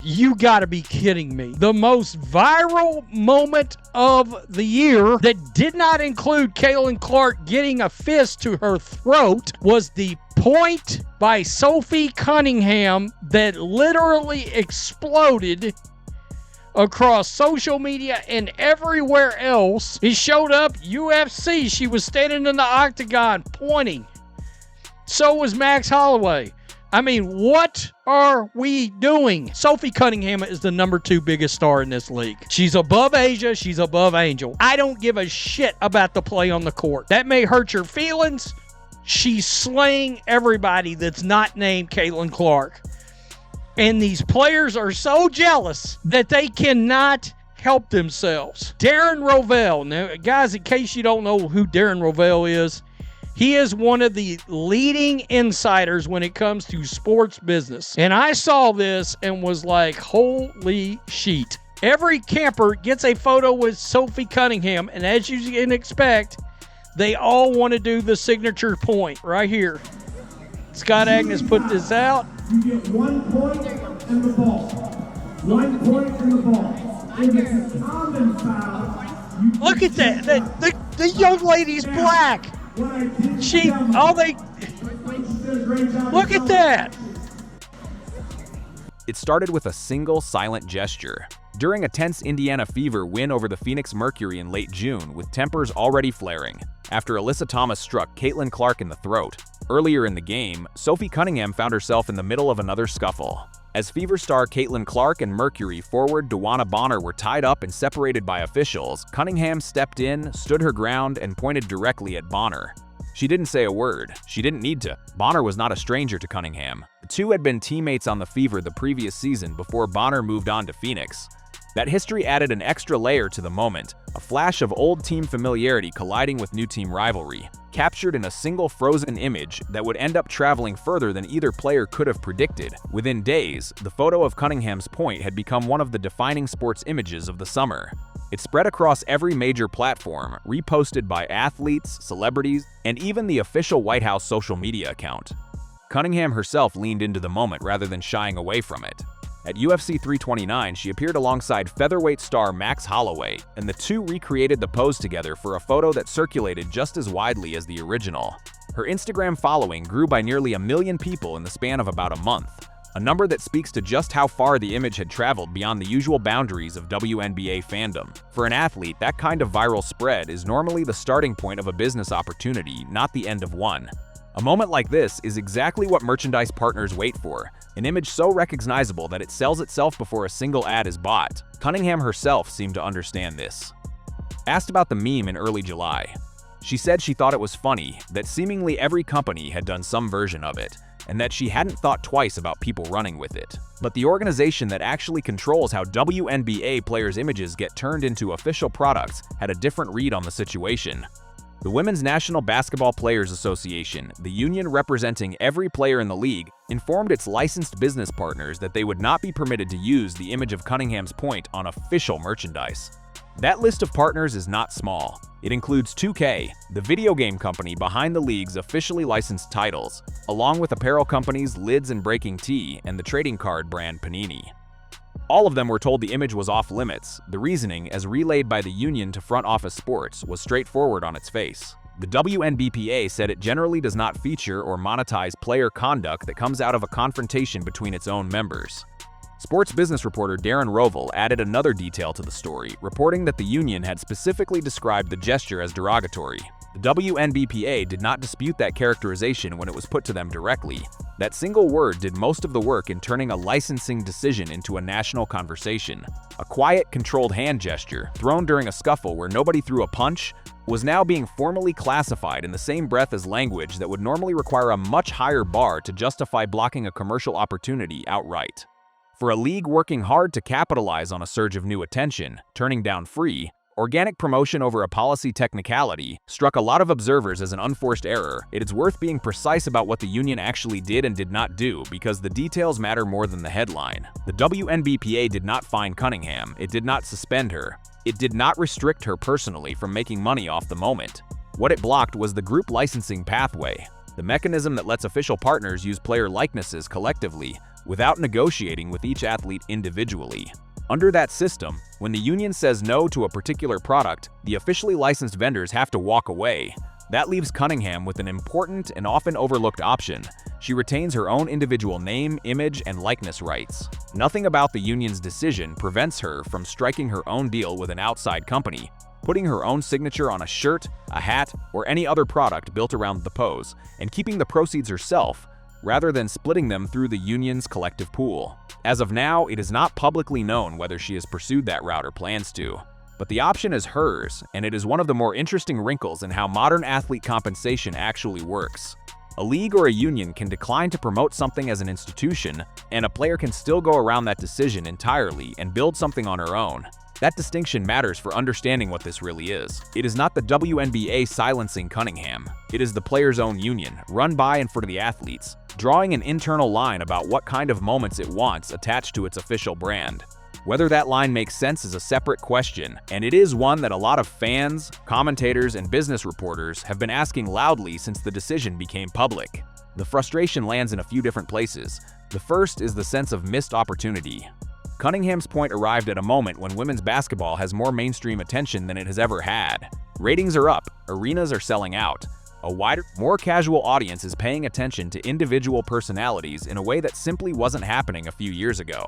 You gotta be kidding me. The most viral moment of the year that did not include Caitlin Clark getting a fist to her throat was the point by Sophie Cunningham that literally exploded across social media and everywhere else. It showed up UFC. She was standing in the octagon pointing. So was Max Holloway. I mean, what are we doing? Sophie Cunningham is the number 2 biggest star in this league. She's above Asia. She's above Angel. I don't give a shit about the play on the court. That may hurt your feelings. She's slaying everybody that's not named Caitlin Clark. And these players are so jealous that they cannot help themselves. Darren Rovell. Now, guys, in case you don't know who Darren Rovell is, he is one of the leading insiders when it comes to sports business. And I saw this and was like, holy shit. Every camper gets a photo with Sophie Cunningham, and as you can expect, they all want to do the signature point right here. Scott Agnes put this out. You get 1 point and the ball. 1 point and the ball. If it's a common foul, look at that. The young lady's black. Look at that. It started with a single silent gesture. During a tense Indiana Fever win over the Phoenix Mercury in late June, with tempers already flaring, after Alyssa Thomas struck Caitlin Clark in the throat. Earlier in the game, Sophie Cunningham found herself in the middle of another scuffle. As Fever star Caitlin Clark and Mercury forward Dewana Bonner were tied up and separated by officials, Cunningham stepped in, stood her ground, and pointed directly at Bonner. She didn't say a word. She didn't need to. Bonner was not a stranger to Cunningham. The two had been teammates on the Fever the previous season before Bonner moved on to Phoenix. That history added an extra layer to the moment, a flash of old team familiarity colliding with new team rivalry, captured in a single frozen image that would end up traveling further than either player could have predicted. Within days, the photo of Cunningham's point had become one of the defining sports images of the summer. It spread across every major platform, reposted by athletes, celebrities, and even the official White House social media account. Cunningham herself leaned into the moment rather than shying away from it. At UFC 329, she appeared alongside featherweight star Max Holloway, and the two recreated the pose together for a photo that circulated just as widely as the original. Her Instagram following grew by nearly 1 million people in the span of about a month, a number that speaks to just how far the image had traveled beyond the usual boundaries of WNBA fandom. For an athlete, that kind of viral spread is normally the starting point of a business opportunity, not the end of one. A moment like this is exactly what merchandise partners wait for, an image so recognizable that it sells itself before a single ad is bought. Cunningham herself seemed to understand this. Asked about the meme in early July, she said she thought it was funny that seemingly every company had done some version of it, and that she hadn't thought twice about people running with it. But the organization that actually controls how WNBA players' images get turned into official products had a different read on the situation. The Women's National Basketball Players Association, the union representing every player in the league, informed its licensed business partners that they would not be permitted to use the image of Cunningham's point on official merchandise. That list of partners is not small. It includes 2K, the video game company behind the league's officially licensed titles, along with apparel companies Lids and Breaking Tea and the trading card brand Panini. All of them were told the image was off limits. The reasoning, as relayed by the union to Front Office Sports, was straightforward on its face. The WNBPA said it generally does not feature or monetize player conduct that comes out of a confrontation between its own members. Sports business reporter Darren Rovell added another detail to the story, reporting that the union had specifically described the gesture as derogatory. The WNBPA did not dispute that characterization when it was put to them directly. That single word did most of the work in turning a licensing decision into a national conversation. A quiet, controlled hand gesture, thrown during a scuffle where nobody threw a punch, was now being formally classified in the same breath as language that would normally require a much higher bar to justify blocking a commercial opportunity outright. For a league working hard to capitalize on a surge of new attention, turning down free, organic promotion over a policy technicality struck a lot of observers as an unforced error. It is worth being precise about what the union actually did and did not do, because the details matter more than the headline. The WNBPA did not fine Cunningham. It did not suspend her. It did not restrict her personally from making money off the moment. What it blocked was the group licensing pathway, the mechanism that lets official partners use player likenesses collectively, without negotiating with each athlete individually. Under that system, when the union says no to a particular product, the officially licensed vendors have to walk away. That leaves Cunningham with an important and often overlooked option. She retains her own individual name, image, and likeness rights. Nothing about the union's decision prevents her from striking her own deal with an outside company, putting her own signature on a shirt, a hat, or any other product built around the pose, and keeping the proceeds herself, rather than splitting them through the union's collective pool. As of now, it is not publicly known whether she has pursued that route or plans to. But the option is hers, and it is one of the more interesting wrinkles in how modern athlete compensation actually works. A league or a union can decline to promote something as an institution, and a player can still go around that decision entirely and build something on her own. That distinction matters for understanding what this really is. It is not the WNBA silencing Cunningham. It is the player's own union, run by and for the athletes, drawing an internal line about what kind of moments it wants attached to its official brand. Whether that line makes sense is a separate question, and it is one that a lot of fans, commentators, and business reporters have been asking loudly since the decision became public. The frustration lands in a few different places. The first is the sense of missed opportunity. Cunningham's point arrived at a moment when women's basketball has more mainstream attention than it has ever had. Ratings are up, arenas are selling out. A wider, more casual audience is paying attention to individual personalities in a way that simply wasn't happening a few years ago.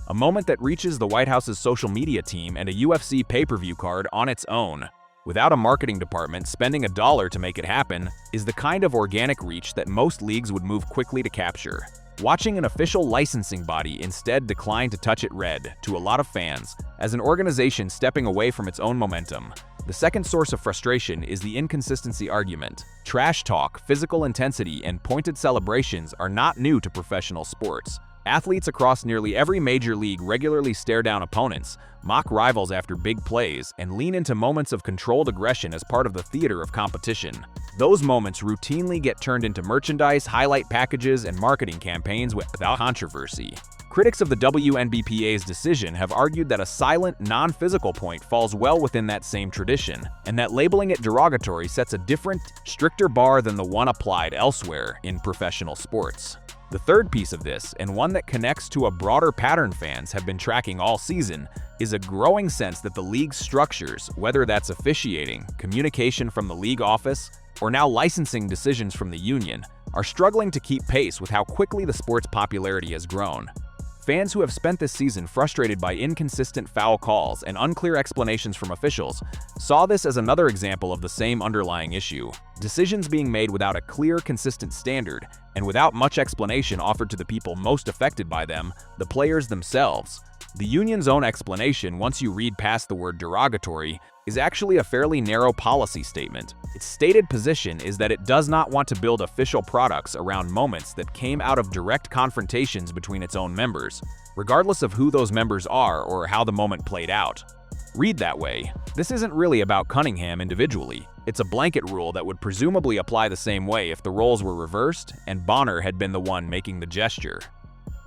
A moment that reaches the White House's social media team and a UFC pay-per-view card on its own, without a marketing department spending $1 to make it happen, is the kind of organic reach that most leagues would move quickly to capture. Watching an official licensing body instead decline to touch it read, to a lot of fans, as an organization stepping away from its own momentum. The second source of frustration is the inconsistency argument. Trash talk, physical intensity, and pointed celebrations are not new to professional sports. Athletes across nearly every major league regularly stare down opponents, mock rivals after big plays, and lean into moments of controlled aggression as part of the theater of competition. Those moments routinely get turned into merchandise, highlight packages, and marketing campaigns without controversy. Critics of the WNBPA's decision have argued that a silent, non-physical point falls well within that same tradition, and that labeling it derogatory sets a different, stricter bar than the one applied elsewhere in professional sports. The third piece of this, and one that connects to a broader pattern fans have been tracking all season, is a growing sense that the league's structures, whether that's officiating, communication from the league office, or now licensing decisions from the union, are struggling to keep pace with how quickly the sport's popularity has grown. Fans who have spent this season frustrated by inconsistent foul calls and unclear explanations from officials saw this as another example of the same underlying issue. Decisions being made without a clear, consistent standard, and without much explanation offered to the people most affected by them, the players themselves. The union's own explanation, once you read past the word derogatory, is actually a fairly narrow policy statement. Its stated position is that it does not want to build official products around moments that came out of direct confrontations between its own members, regardless of who those members are or how the moment played out. Read that way. This isn't really about Cunningham individually. It's a blanket rule that would presumably apply the same way if the roles were reversed and Bonner had been the one making the gesture.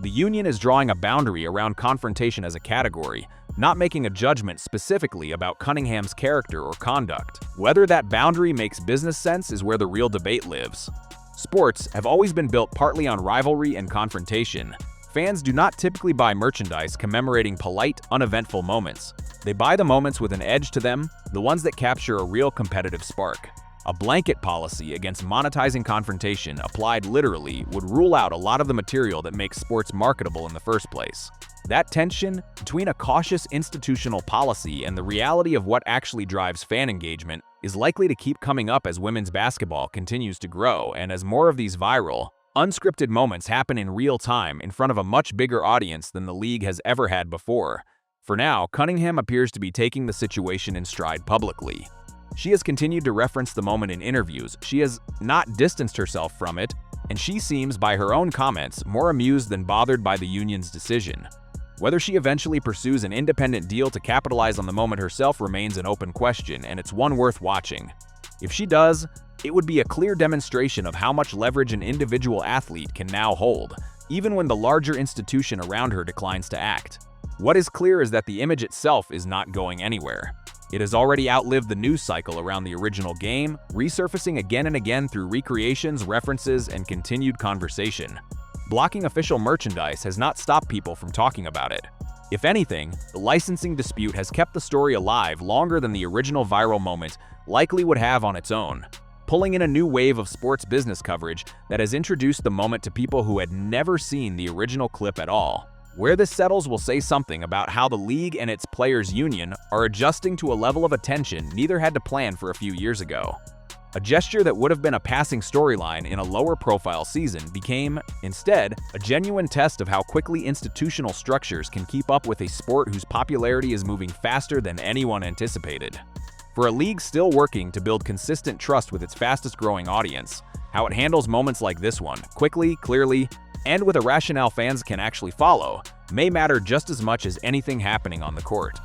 The union is drawing a boundary around confrontation as a category, not making a judgment specifically about Cunningham's character or conduct. Whether that boundary makes business sense is where the real debate lives. Sports have always been built partly on rivalry and confrontation. Fans do not typically buy merchandise commemorating polite, uneventful moments. They buy the moments with an edge to them, the ones that capture a real competitive spark. A blanket policy against monetizing confrontation applied literally would rule out a lot of the material that makes sports marketable in the first place. That tension between a cautious institutional policy and the reality of what actually drives fan engagement is likely to keep coming up as women's basketball continues to grow and as more of these viral, unscripted moments happen in real time in front of a much bigger audience than the league has ever had before. For now, Cunningham appears to be taking the situation in stride publicly. She has continued to reference the moment in interviews, she has not distanced herself from it, and she seems, by her own comments, more amused than bothered by the union's decision. Whether she eventually pursues an independent deal to capitalize on the moment herself remains an open question, and it's one worth watching. If she does, it would be a clear demonstration of how much leverage an individual athlete can now hold, even when the larger institution around her declines to act. What is clear is that the image itself is not going anywhere. It has already outlived the news cycle around the original game, resurfacing again and again through recreations, references, and continued conversation. blocking official merchandise has not stopped people from talking about it. If anything, the licensing dispute has kept the story alive longer than the original viral moment likely would have on its own, pulling in a new wave of sports business coverage that has introduced the moment to people who had never seen the original clip at all. Where this settles will say something about how the league and its players' union are adjusting to a level of attention neither had to plan for a few years ago. A gesture that would have been a passing storyline in a lower-profile season became, instead, a genuine test of how quickly institutional structures can keep up with a sport whose popularity is moving faster than anyone anticipated. For a league still working to build consistent trust with its fastest-growing audience, how it handles moments like this one, quickly, clearly, and with a rationale fans can actually follow, may matter just as much as anything happening on the court.